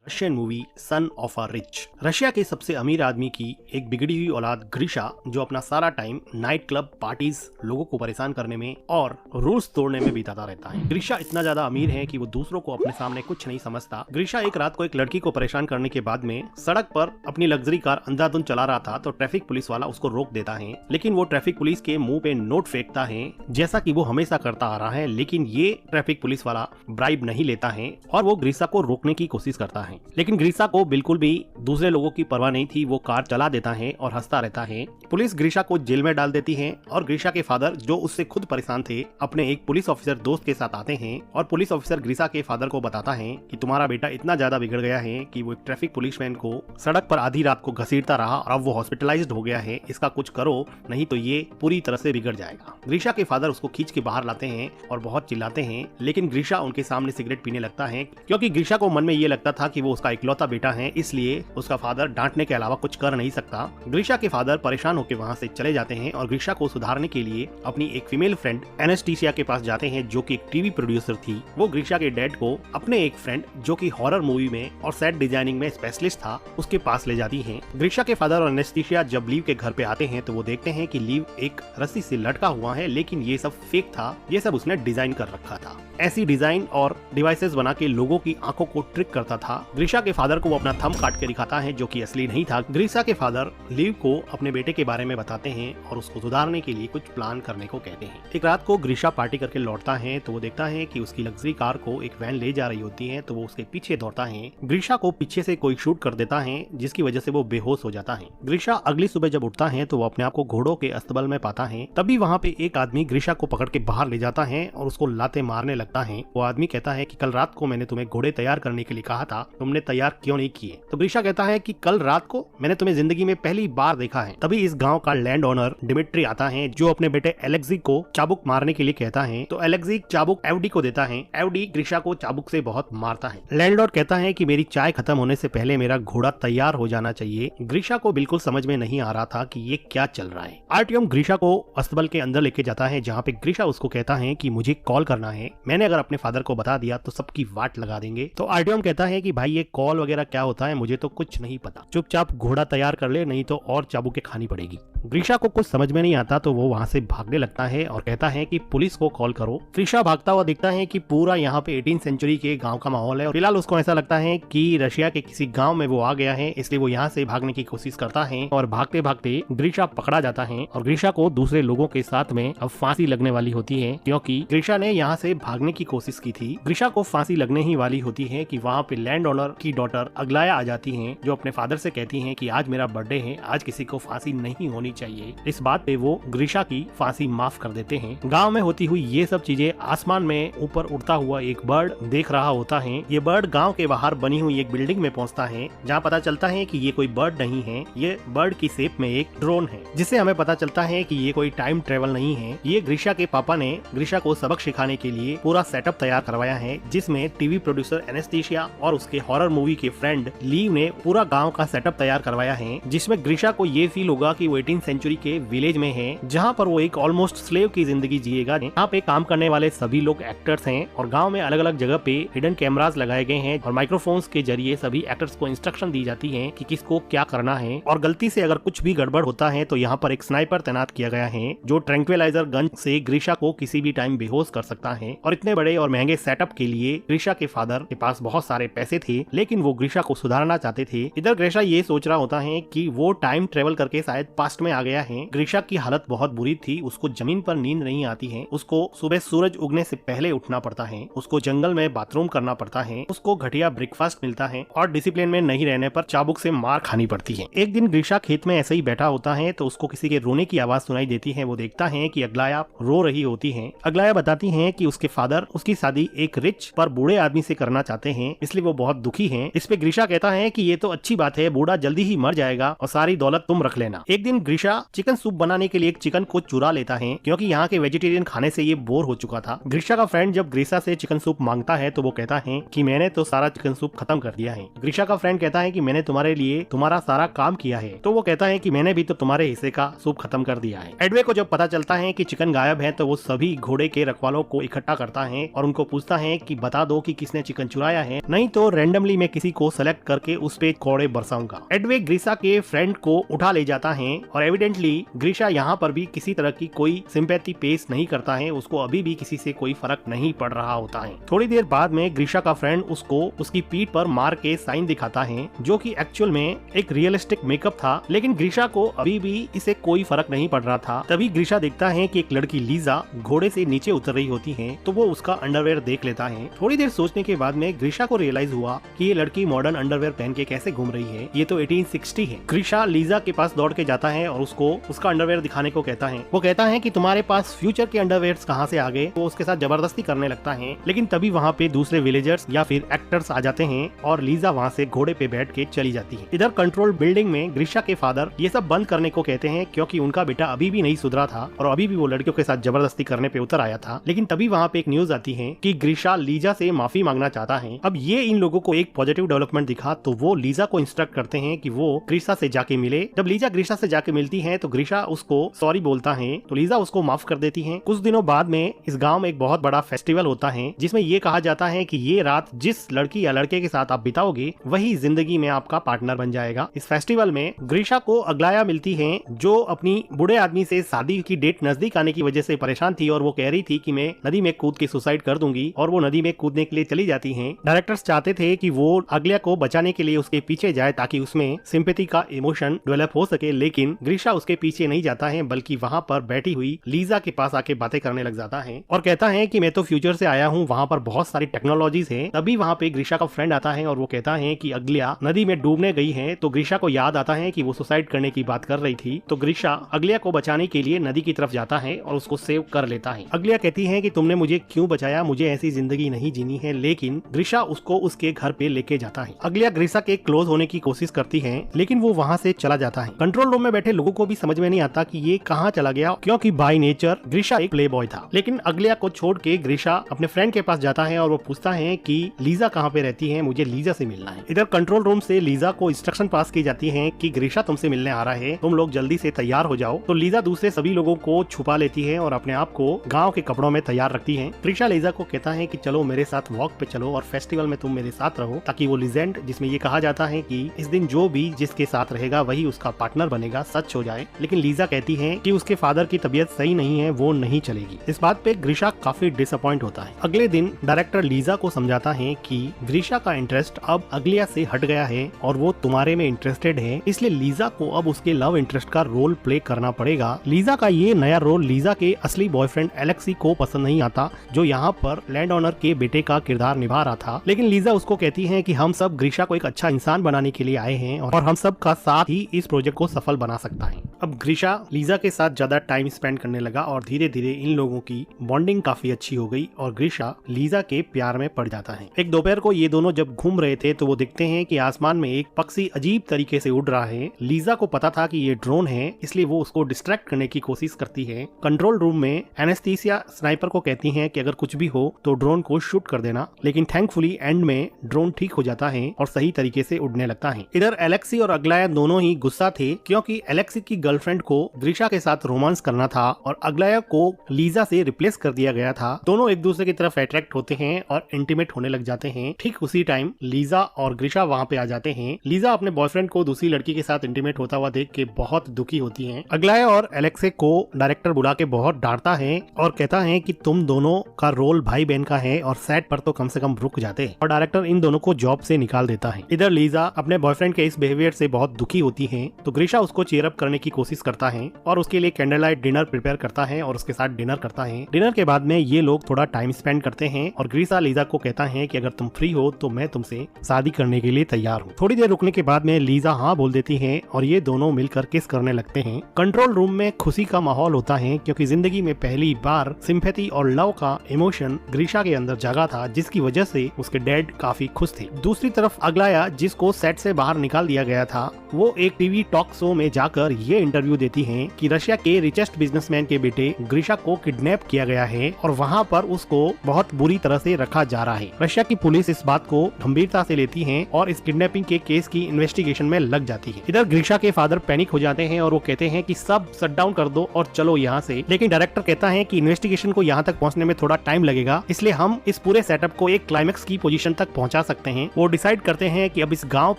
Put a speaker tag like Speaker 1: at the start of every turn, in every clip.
Speaker 1: Russian movie son of a rich. Russia के सबसे अमीर आदमी की एक बिगड़ी हुई औलाद ग्रीशा, जो अपना सारा टाइम नाइट क्लब पार्टीज, लोगों को परेशान करने में और रूल्स तोड़ने में बिताता रहता है। ग्रीशा इतना ज्यादा अमीर है कि वो दूसरों को अपने सामने कुछ नहीं समझता। ग्रीशा एक रात को एक लड़की को परेशान करने के बाद में सड़क पर अपनी लग्जरी कार अंधाधुंध चला रहा था तो ट्रैफिक पुलिस वाला उसको रोक देता है, लेकिन वो ट्रैफिक पुलिस के मुंह पे नोट फेंकता है जैसा कि वो हमेशा करता आ रहा है। लेकिन ये ट्रैफिक पुलिस वाला ब्राइब नहीं लेता है और वो ग्रीशा को रोकने की कोशिश करता है, लेकिन ग्रीशा को बिल्कुल भी दूसरे लोगों की परवाह नहीं थी। वो कार चला देता है और हंसता रहता है। पुलिस ग्रीशा को जेल में डाल देती है और ग्रीशा के फादर, जो उससे खुद परेशान थे, अपने एक पुलिस ऑफिसर दोस्त के साथ आते हैं और पुलिस ऑफिसर ग्रीशा के फादर को बताता है कि तुम्हारा बेटा इतना ज्यादा बिगड़ गया है कि वो एक ट्रैफिक पुलिसमैन को सड़क पर आधी रात को घसीटता रहा और अब वो हॉस्पिटलाइज्ड हो गया है। इसका कुछ करो, नहीं तो ये पूरी तरह से बिगड़ जाएगा। ग्रीशा के फादर उसको खींच के बाहर लाते हैं और बहुत चिल्लाते हैं, लेकिन ग्रीशा उनके सामने सिगरेट पीने लगता है क्योंकि ग्रीशा को मन में ये लगता था कि वो उसका इकलौता बेटा है, इसलिए उसका फादर डांटने के अलावा कुछ कर नहीं सकता। ग्रीशा के फादर परेशान होकर वहाँ से चले जाते हैं और ग्रीशा को सुधारने के लिए अपनी एक फीमेल फ्रेंड एनेस्टीसिया के पास जाते हैं, जो कि एक टीवी प्रोड्यूसर थी। वो ग्रीशा के डैड को अपने एक फ्रेंड, जो कि हॉरर मूवी में और सेट डिजाइनिंग में स्पेशलिस्ट था, उसके पास ले जाती है। ग्रीशा के फादर और एनेस्टीसिया जब लीव के घर पे आते हैं तो वो देखते हैं कि लीव एक रस्सी से लटका हुआ है, लेकिन ये सब फेक था, ये सब उसने डिजाइन कर रखा था। ऐसी डिजाइन और डिवाइसेस बना के लोगों की आंखों को ट्रिक करता था। ग्रीशा के फादर को वो अपना थंब काट के दिखाता है, जो कि असली नहीं था। ग्रीशा के फादर लीव को अपने बेटे के बारे में बताते हैं और उसको सुधारने के लिए कुछ प्लान करने को कहते हैं। एक रात को ग्रीशा पार्टी करके लौटता है तो वो देखता है कि उसकी लग्जरी कार को एक वैन ले जा रही होती है, तो वो उसके पीछे दौड़ता है। ग्रीशा को पीछे से कोई शूट कर देता है, जिसकी वजह से वो बेहोश हो जाता है। ग्रीशा अगली सुबह जब उठता है तो वो अपने आप को घोड़ों के अस्तबल में पाता है। तभी वहाँ पे एक आदमी ग्रीशा को पकड़ के बाहर ले जाता है और उसको लाते मारने लगता है। वो आदमी कहता है कि कल रात को मैंने तुम्हें घोड़े तैयार करने के लिए कहा था, तुमने तैयार क्यों नहीं किए? तो ग्रीशा कहता है कि कल रात को मैंने तुम्हें जिंदगी में पहली बार देखा है। तभी इस गांव का लैंड ओनर डिमिट्री आता है, जो अपने बेटे एलेक्सी को चाबुक मारने के लिए कहता है। तो एलेक्सी चाबुक एवडी को देता है। एवडी ग्रीशा को चाबुक से बहुत मारता है। लैंडलॉर्ड कहता है कि मेरी चाय खत्म होने से पहले मेरा घोड़ा तैयार हो जाना चाहिए। ग्रीशा को बिल्कुल समझ में नहीं आ रहा था कि ये क्या चल रहा है। आर्टियम ग्रीशा को अस्तबल के अंदर लेके जाता है, जहाँ पे ग्रीशा उसको कहता है कि मुझे कॉल करना है, मैंने अगर अपने फादर को बता दिया तो सबकी वाट लगा देंगे। तो आर्टियम कहता है कि भाई ये कॉल वगैरह क्या होता है, मुझे तो कुछ नहीं पता, चुपचाप घोड़ा तैयार कर ले, नहीं तो और चाबुकें खानी पड़ेगी। ग्रीशा को कुछ समझ में नहीं आता तो वो वहाँ से भागने लगता है और कहता है कि पुलिस को कॉल करो। ग्रीशा भागता हुआ दिखता है कि पूरा यहाँ पे 18वीं सेंचुरी के गांव का माहौल है और फिलहाल उसको ऐसा लगता है कि रशिया के किसी गांव में वो आ गया है, इसलिए वो यहाँ से भागने की कोशिश करता है और भागते भागते ग्रीशा पकड़ा जाता है और ग्रीशा को दूसरे लोगों के साथ में अब फांसी लगने वाली होती है, क्योंकि ग्रीशा ने यहाँ से भागने की कोशिश की थी। ग्रीशा को फांसी लगने ही वाली होती है कि वहाँ पे लैंड ओनर की डॉटर अग्लाया आ जाती है, जो अपने फादर से कहती है कि आज मेरा बर्थडे है, आज किसी को फांसी नहीं होनी चाहिए। इस बात पे वो ग्रीशा की फांसी माफ कर देते हैं। गांव में होती हुई ये सब चीजें आसमान में ऊपर उड़ता हुआ एक बर्ड देख रहा होता है। ये बर्ड गांव के बाहर बनी हुई एक बिल्डिंग में पहुंचता है, जहां पता चलता है कि ये कोई बर्ड नहीं है, ये बर्ड की शेप में एक ड्रोन है, जिससे हमें पता चलता है कि ये कोई टाइम ट्रेवल नहीं है। ये ग्रीशा के पापा ने ग्रीशा को सबक सिखाने के लिए पूरा सेटअप तैयार करवाया है, जिसमें टीवी प्रोड्यूसर एनेस्टीसिया और उसके हॉरर मूवी के फ्रेंड लीव ने पूरा गाँव का सेटअप तैयार करवाया है, जिसमें ग्रीशा को ये फील होगा कि वो 18वीं सेंचुरी के विलेज में है, जहाँ पर वो एक ऑलमोस्ट स्लेव की जिंदगी जिएगा। यहाँ पे काम करने वाले सभी लोग एक्टर्स हैं और गांव में अलग अलग जगह पे हिडन कैमरास लगाए गए हैं और माइक्रोफोन्स के जरिए सभी एक्टर्स को इंस्ट्रक्शन दी जाती है कि किसको क्या करना है, और गलती से अगर कुछ भी गड़बड़ होता है तो यहाँ पर एक स्नाइपर तैनात किया गया है, जो ट्रैंक्विलाइजर गन से ग्रीशा को किसी भी टाइम बेहोश कर सकता है। और इतने बड़े और महंगे सेटअप के लिए ग्रीशा के फादर के पास बहुत सारे पैसे थे, लेकिन वो ग्रीशा को सुधारना चाहते थे। इधर ग्रीशा ये सोच रहा होता है कि वो टाइम ट्रेवल करके शायद पास्ट में आ गया है। ग्रीशा की हालत बहुत बुरी थी, उसको जमीन पर नींद नहीं आती है, उसको सुबह सूरज उगने से पहले उठना पड़ता है, उसको जंगल में बाथरूम करना पड़ता है, उसको घटिया ब्रेकफास्ट मिलता है और डिसिप्लिन में नहीं रहने पर चाबुक से मार खानी पड़ती है। एक दिन ग्रीशा खेत में ऐसे ही बैठा होता है तो उसको किसी के रोने की आवाज सुनाई देती है। वो देखता है कि अग्लाया रो रही होती है। अग्लाया बताती है कि उसके फादर उसकी शादी एक रिच पर बूढ़े आदमी से करना चाहते हैं, इसलिए वो बहुत दुखी है। इस पे ग्रीशा कहता है कि ये तो अच्छी बात है, बूढ़ा जल्दी ही मर जाएगा और सारी दौलत तुम रख लेना। एक दिन ग्रीशा चिकन सूप बनाने के लिए एक चिकन को चुरा लेता है क्योंकि यहाँ के वेजिटेरियन खाने से ये बोर हो चुका था। ग्रीशा का फ्रेंड जब ग्रीशा से चिकन सूप मांगता है तो वो कहता है कि मैंने तो सारा चिकन सूप खत्म कर दिया है। ग्रीशा का फ्रेंड कहता है कि मैंने तुम्हारे लिए तुम्हारा सारा काम किया है, तो वो कहता है कि मैंने भी तो तुम्हारे हिस्से का सूप खत्म कर दिया है। एडवे को जब पता चलता है कि चिकन गायब है तो वो सभी घोड़े के रखवालों को इकट्ठा करता है और उनको पूछता है कि बता दो कि किसने चिकन चुराया है, नहीं तो रैंडमली मैं किसी को सेलेक्ट करके उस पे कोड़े बरसाऊंगा। एडवे ग्रीशा के फ्रेंड को उठा ले जाता है और एविडेंटली ग्रीशा यहाँ पर भी किसी तरह की कोई सिंपैथी पेश नहीं करता है, उसको अभी भी किसी से कोई फर्क नहीं पड़ रहा होता है। थोड़ी देर बाद में ग्रीशा का फ्रेंड उसको उसकी पीठ पर मार के साइन दिखाता है जो कि एक्चुअल में एक रियलिस्टिक मेकअप था, लेकिन ग्रीशा को अभी भी इसे कोई फर्क नहीं पड़ रहा था। तभी ग्रीशा देखता है कि एक लड़की लीजा घोड़े से नीचे उतर रही होती है, तो वो उसका अंडरवेयर देख लेता है। थोड़ी देर सोचने के बाद में ग्रीशा को रियलाइज हुआ कि ये लड़की मॉडर्न अंडरवेयर पहन के कैसे घूम रही है, ये तो 1860 है। ग्रीशा लीजा के पास दौड़ के जाता है और उसको उसका अंडरवेयर दिखाने को कहता है। वो कहता है कि तुम्हारे पास फ्यूचर के अंडरवेयर्स कहाँ से आ गए। वो उसके साथ जबरदस्ती करने लगता है, लेकिन तभी वहाँ पे दूसरे विलेजर्स या फिर एक्टर्स आ जाते हैं और लीजा वहाँ से घोड़े पे बैठ के चली जाती है। इधर कंट्रोल बिल्डिंग में ग्रीशा के फादर ये सब बंद करने को कहते हैं क्योंकि उनका बेटा अभी भी नहीं सुधरा था और अभी भी वो लड़कियों के साथ जबरदस्ती करने पे उतर आया था। लेकिन तभी वहाँ पे एक न्यूज आती है कि ग्रीशा लीजा से माफी मांगना चाहता है। अब ये इन लोगों को एक पॉजिटिव डेवलपमेंट दिखा तो वो लीजा को इंस्ट्रक्ट करते हैं कि वो ग्रीशा से जाके मिले। जब लीजा ग्रीशा से जाके मिलती है तो ग्रीशा उसको सॉरी बोलता है तो लीजा उसको माफ कर देती है। कुछ दिनों बाद में इस गाँव में एक बहुत बड़ा फेस्टिवल होता है जिसमें ये कहा जाता है कि ये रात जिस लड़की या लड़के के साथ आप बिताओगे वही जिंदगी में आपका पार्टनर बन जाएगा। इस फेस्टिवल में ग्रीशा को अग्लाया मिलती है जो अपनी बूढ़े आदमी से शादी की डेट नजदीक आने की वजह से परेशान थी और वो कह रही थी कि मैं नदी में कूद के सुसाइड कर दूंगी और वो नदी में कूदने के लिए चली जाती हैं। डायरेक्टर्स चाहते थे कि वो अग्लाया को बचाने के लिए उसके पीछे जाए ताकि उसमें सिंपैथी का इमोशन डेवलप हो सके, लेकिन ग्रीशा उसके पीछे नहीं जाता है बल्कि वहाँ पर बैठी हुई लीजा के पास आके बातें करने लग जाता है और कहता है कि मैं तो फ्यूचर से आया हूँ, वहाँ पर बहुत सारी टेक्नोलॉजीज है। तभी वहाँ पे ग्रीशा का फ्रेंड आता है और वो कहता है कि अग्लाया नदी में डूबने गई है। तो ग्रीशा को याद आता है कि वो सुसाइड करने की बात कर रही थी, तो ग्रीशा अग्लाया को बचाने के लिए नदी की तरफ जाता है और उसको सेव कर लेता है। अग्लाया कहती है कि तुमने मुझे क्यों बचाया, मुझे ऐसी जिंदगी नहीं जीनी है, लेकिन ग्रीशा उसको उसके घर पे लेके जाता है। अग्लाया ग्रीशा के क्लोज होने की कोशिश करती है लेकिन वो वहाँ से चला जाता है। कंट्रोल रूम में बैठे लोगों को भी समझ में नहीं आता कि ये कहाँ चला गया क्योंकि बाय नेचर ग्रीशा एक प्ले बॉय था। लेकिन अग्लाया को छोड़ के ग्रीशा अपने फ्रेंड के पास जाता है और वो पूछता है कि लीजा कहाँ पे रहती है, मुझे लीजा से मिलना है। इधर कंट्रोल रूम से लीजा को इंस्ट्रक्शन पास की जाती है कि ग्रीशा तुमसे मिलने आ रहा है, तुम लोग जल्दी से तैयार हो जाओ। तो लीजा दूसरे सभी लोगों को छुपा लेती है और अपने आप को गाँव के कपड़ों में तैयार रखती है। ग्रीशा लीजा को कहता है कि चलो मेरे साथ वॉक पे चलो और फेस्टिवल में तुम मेरे साथ रहो, ताकि वो लीजेंड जिसमें ये कहा जाता है कि इस दिन जो भी जिसके साथ रहेगा वही उसका पार्टनर बनेगा सच हो जाए। लेकिन लीजा कहती है कि उसके फादर की तबीयत सही नहीं है, वो नहीं चलेगी। इस बात पे ग्रीशा काफी डिसअपॉइंट होता है। अगले दिन डायरेक्टर लीजा को समझाता है कि ग्रीशा का इंटरेस्ट अब अग्लाया से हट गया है और वो तुम्हारे में इंटरेस्टेड है, इसलिए लीजा को अब उसके लव इंटरेस्ट का रोल प्ले करना पड़ेगा। लीजा का ये नया रोल लीजा के असली बॉयफ्रेंड एलेक्सी को पसंद नहीं आता, जो यहाँ पर लैंड ओनर के बेटे का किरदार निभा रहा था। लेकिन लीजा उसको कहती है कि हम सब ग्रीशा को एक अच्छा इंसान बनाने के लिए आए हैं और हम सब का साथ ही इस प्रोजेक्ट को सफल बना सकता है। अब ग्रीशा लीजा के साथ ज्यादा टाइम स्पेंड करने लगा और धीरे धीरे इन लोगों की बॉन्डिंग काफी अच्छी हो गई और ग्रीशा लीजा के प्यार में पड़ जाता है। एक दोपहर को ये दोनों जब घूम रहे थे तो वो देखते हैं कि आसमान में एक पक्षी अजीब तरीके से उड़ रहा है। लीजा को पता था कि ये ड्रोन है, इसलिए वो उसको डिस्ट्रैक्ट करने की कोशिश करती है। कंट्रोल रूम में एनेस्थीसिया स्नाइपर को कहती है कि अगर कुछ भी हो तो ड्रोन को शूट कर देना, लेकिन थैंकफुली एंड में ड्रोन ठीक हो जाता है और सही तरीके से उड़ने लगता है। इधर एलेक्सी और अग्लाया दोनों ही गुस्सा थे क्योंकि एलेक्सी की गर्लफ्रेंड को ग्रीशा के साथ रोमांस करना था और अग्लाया को लीजा से रिप्लेस कर दिया गया था। दोनों एक दूसरे की तरफ अट्रैक्ट होते हैं और इंटीमेट होने लग जाते हैं। ठीक उसी टाइम लीजा और ग्रीशा वहाँ पे आ जाते हैं। लीजा अपने बॉयफ्रेंड को दूसरी लड़की के साथ इंटीमेट होता हुआ देख के बहुत दुखी होती है। अग्लाया और एलेक्सी को डायरेक्टर बुला के बहुत डांटता है और कहता है कि तुम दोनों का रोल भाई बहन का है और सेट पर तो कम से कम रुक जाते, और डायरेक्टर इन दोनों को जॉब से निकाल देता है। इधर लीजा अपने बॉयफ्रेंड के इस बिहेवियर से बहुत दुखी होती है तो ग्रीशा उसको चीयर अप करने की कोशिश करता है और उसके लिए कैंडल लाइट डिनर प्रिपेयर करता है और उसके साथ डिनर करता है। डिनर के बाद में ये लोग थोड़ा टाइम स्पेंड करते हैं और ग्रीशा लीजा को कहता है कि अगर तुम फ्री हो तो मैं तुमसे शादी करने के लिए तैयार हूँ। थोड़ी देर रुकने के बाद में लीजा हाँ बोल देती है और ये दोनों मिलकर किस करने लगते हैं। कंट्रोल रूम में खुशी का माहौल होता है क्योंकि जिंदगी में पहली बार सिंपैथी और लव का इमोशन ग्रीशा के अंदर जागा था, जिसकी वजह से उसके डैड काफी खुश थे। दूसरी तरफ अग्लाया, जिसको सेट से बाहर निकाल दिया गया था, वो एक टीवी टॉक शो में जाकर ये इंटरव्यू देती हैं कि रशिया के रिचेस्ट बिजनेसमैन के बेटे ग्रीशा को किडनैप किया गया है और वहाँ पर उसको बहुत बुरी तरह से रखा जा रहा है। रशिया की पुलिस इस बात को गंभीरता से लेती है और इस किडनैपिंग के केस की इन्वेस्टिगेशन में लग जाती है। इधर ग्रीशा के फादर पैनिक हो जाते हैं और वो कहते हैं कि सब शट डाउन कर दो और चलो यहाँ से, लेकिन डायरेक्टर कहता है कि इन्वेस्टिगेशन को यहाँ तक पहुँचने में थोड़ा टाइम लगेगा, इसलिए हम इस पूरे सेटअप को एक क्लाइमेक्स की पोजीशन तक पहुँचा सकते हैं। वो डिसाइड करते हैं कि अब इस गाँव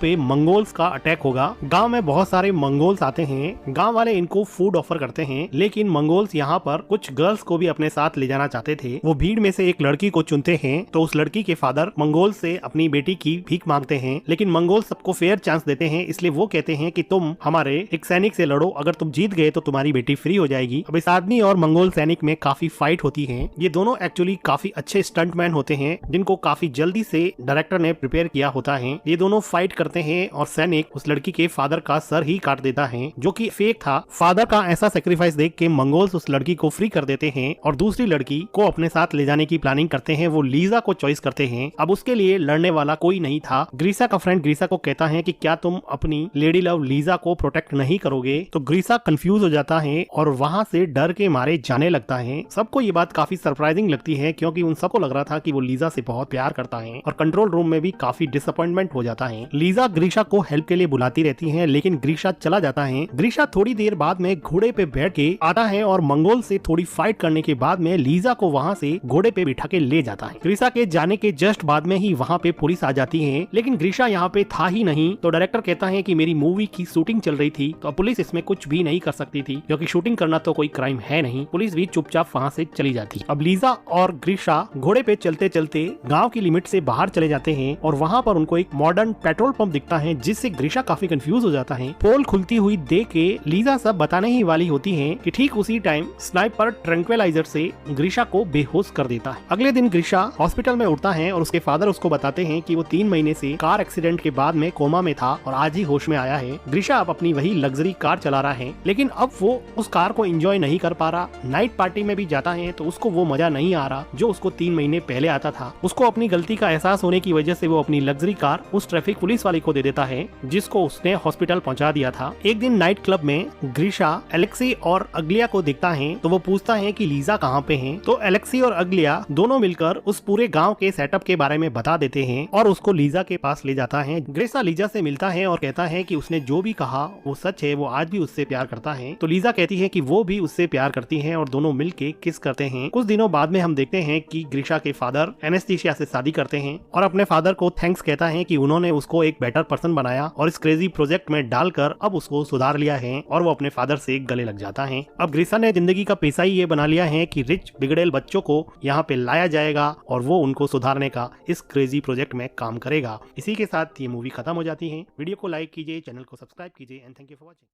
Speaker 1: पे मंगोल्स का अटैक होगा। गाँव में बहुत सारे मंगोल्स आते हैं, गाँव वाले इनको फूड ऑफर करते हैं, लेकिन मंगोल्स यहाँ पर कुछ गर्ल्स को भी अपने साथ ले जाना चाहते थे। वो भीड़ में से एक लड़की को चुनते हैं, तो उस लड़की के फादर मंगोल से अपनी बेटी की भीख मांगते हैं, लेकिन मंगोल सबको फेयर चांस देते हैं, इसलिए वो कहते हैं कि तुम हमारे एक सैनिक से लड़ो, अगर तुम जीत गए तो तुम्हारी बेटी फ्री हो जाएगी। अब इस आदमी और मंगोल सैनिक में काफी फाइट होती है। ये दोनों एक्चुअली काफी अच्छे स्टंटमैन होते हैं जिनको काफी जल्दी से डायरेक्टर ने प्रिपेयर किया होता है। ये दोनों फाइट करते हैं और सैनिक उस लड़की के फादर का सर ही काट देता है, जो कि फेक था। फादर का ऐसा सेक्रीफाइस देख के मंगोल्स उस लड़की को फ्री कर देते हैं और दूसरी लड़की को अपने साथ ले जाने की प्लानिंग करते हैं। वो लीजा को चॉइस करते हैं। अब उसके लिए लड़ने वाला कोई नहीं था। ग्रीसा का फ्रेंड ग्रीसा को कहता है कि क्या तुम अपनी लेडी लव लीजा को प्रोटेक्ट नहीं करोगे, तो ग्रीसा कंफ्यूज हो जाता है और वहां से डर के मारे जाने लगता है। सबको ये बात काफी सरप्राइजिंग लगती है क्योंकि उन सबको लग रहा था कि वो लीजा से बहुत प्यार करता है और कंट्रोल रूम में भी काफी डिसअपॉइंटमेंट हो जाता है। लीजा ग्रीशा को हेल्प के लिए बुलाती रहती है, लेकिन ग्रीशा चला जाता है। ग्रीशा थोड़ी देर बाद में घोड़े पे बैठ के आता है और मंगोल से थोड़ी फाइट करने के बाद में लीजा को वहाँ से घोड़े पे बिठा के ले जाता है। ग्रीशा के जाने के जस्ट बाद में ही वहाँ पे पुलिस आ जाती है, लेकिन ग्रीशा यहाँ पे था ही नहीं। तो डायरेक्टर कहता है कि मेरी मूवी की शूटिंग चल रही थी, तो पुलिस इसमें कुछ भी नहीं कर सकती थी क्योंकि शूटिंग करना तो कोई क्राइम है नहीं। पुलिस भी चुपचाप वहाँ से चली जाती। अब लीजा और ग्रीशा घोड़े पे चलते चलते गाँव की लिमिट से बाहर चले जाते हैं और वहाँ पर उनको एक मॉडर्न पेट्रोल पंप दिखता है, जिससे ग्रीशा काफी कंफ्यूज हो जाता है। पोल खुलती हुई देख के लीजा सब बताने ही वाली होती है कि ठीक उसी टाइम स्नाइपर ट्रैंक्विलाइजर से ग्रीशा को बेहोश कर देता है। अगले दिन ग्रीशा हॉस्पिटल में उठता है और उसके फादर उसको बताते हैं कि वो 3 महीने से कार एक्सीडेंट के बाद में कोमा में था और आज ही होश में आया है। ग्रीशा अब अपनी वही लग्जरी कार चला रहा है, लेकिन अब वो उस कार को एंजॉय नहीं कर पा रहा। नाइट पार्टी में भी जाता है तो उसको वो मजा नहीं आ रहा जो उसको 3 महीने पहले आता था। उसको अपनी गलती का एहसास होने की वजह से वो अपनी लग्जरी कार उस ट्रैफिक पुलिस वाले को दे देता है, जिसको उसने हॉस्पिटल पहुंचा दिया था। एक दिन नाइट क्लब में ग्रीशा एलेक्सी और अग्लिया को देखता है, तो वो पूछता है कि लीजा कहाँ पे है। तो एलेक्सी और अग्लिया दोनों मिलकर उस पूरे गांव के सेटअप के बारे में बता देते हैं और उसको लीजा के पास ले जाता है। ग्रीशा लीजा से मिलता है और कहता है कि उसने जो भी कहा वो सच है, वो आज भी उससे प्यार करता है। तो लीजा कहती है कि वो भी उससे प्यार करती है और दोनों मिलके किस करते हैं। कुछ दिनों बाद में हम देखते हैं कि ग्रीशा के फादर एनेस्थीसिया से शादी करते हैं और अपने फादर को थैंक्स कहता है कि उन्होंने उसको एक बेटर पर्सन बनाया और इस क्रेजी प्रोजेक्ट में डालकर अब उसको सुधार लिया है, और वो अपने फादर से गले लग जाता है। अब ग्रीशा ने जिंदगी का पेशा ही ये बना लिया है कि रिच बिगड़ेल बच्चों को यहाँ पे लाया जाएगा और वो उनको सुधारने का इस क्रेजी प्रोजेक्ट में काम करेगा। इसी के साथ ये मूवी खत्म हो जाती है। वीडियो को लाइक कीजिए, चैनल को सब्सक्राइब कीजिए and thank you for watching.